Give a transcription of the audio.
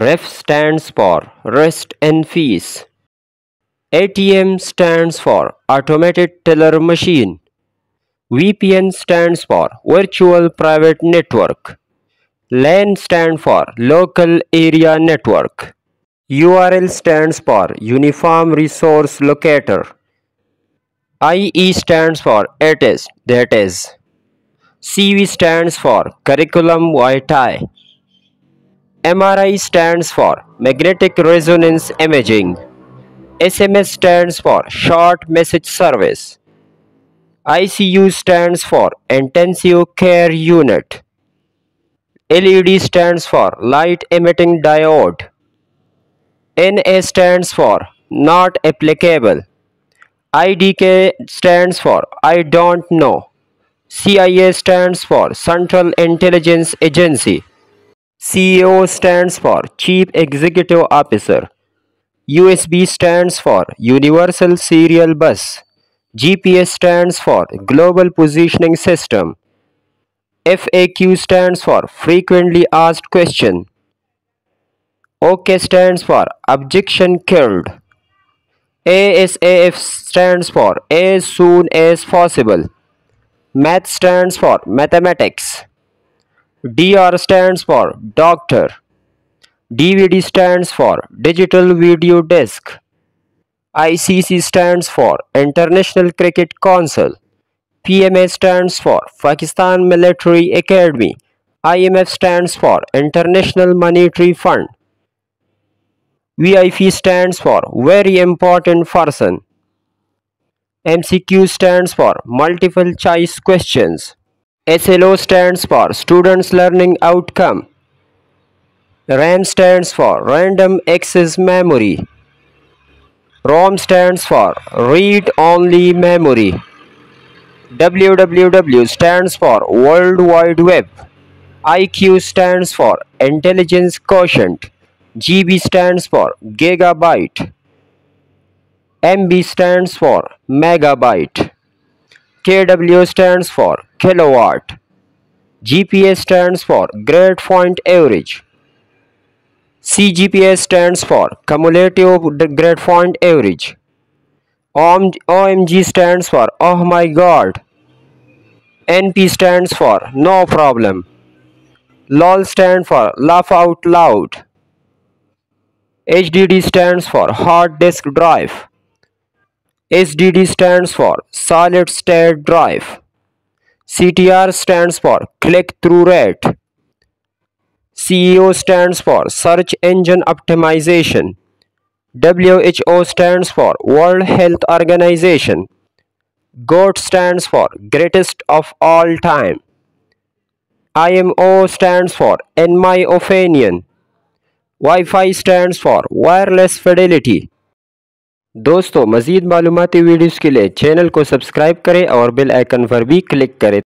REF stands for Rest and Fees. ATM stands for Automated Teller Machine. VPN stands for Virtual Private Network. LAN stands for Local Area Network. URL stands for Uniform Resource Locator. IE stands for ATES, that is. CV stands for Curriculum Vitae. MRI stands for Magnetic Resonance Imaging. SMS stands for Short Message Service. ICU stands for Intensive Care Unit. LED stands for Light Emitting Diode. NA stands for Not Applicable. IDK stands for I Don't Know. CIA stands for Central Intelligence Agency. CEO stands for Chief Executive Officer. USB stands for Universal Serial Bus. GPS stands for Global Positioning System. FAQ stands for Frequently Asked Question. OK stands for Objection Killed. ASAF stands for As Soon As Possible. Math stands for Mathematics. DR stands for Doctor. DVD stands for Digital Video Disc. ICC stands for International Cricket Council. PMA stands for Pakistan Military Academy. IMF stands for International Monetary Fund. VIP stands for Very Important Person. MCQ stands for Multiple Choice Questions. SLO stands for Students Learning Outcome. RAM stands for Random Access Memory. ROM stands for Read Only Memory. WWW stands for World Wide Web. IQ stands for Intelligence Quotient. GB stands for Gigabyte. MB stands for Megabyte. kW stands for Kilowatt. GPS stands for Grade Point Average. CGPA stands for Cumulative Grade Point Average. OMG stands for Oh My God. NP stands for No Problem. LOL stands for Laugh Out Loud. HDD stands for Hard Disk Drive. SSD stands for Solid State Drive. CTR stands for Click-Through Rate. CEO stands for Search Engine Optimization. WHO stands for World Health Organization. GOAT stands for Greatest of All Time. IMO stands for In My Opinion. Wi-Fi stands for Wireless Fidelity. दोस्तों मज़ीद मालूमाती videos के लिए channel को subscribe करें और bell icon पर भी click करें।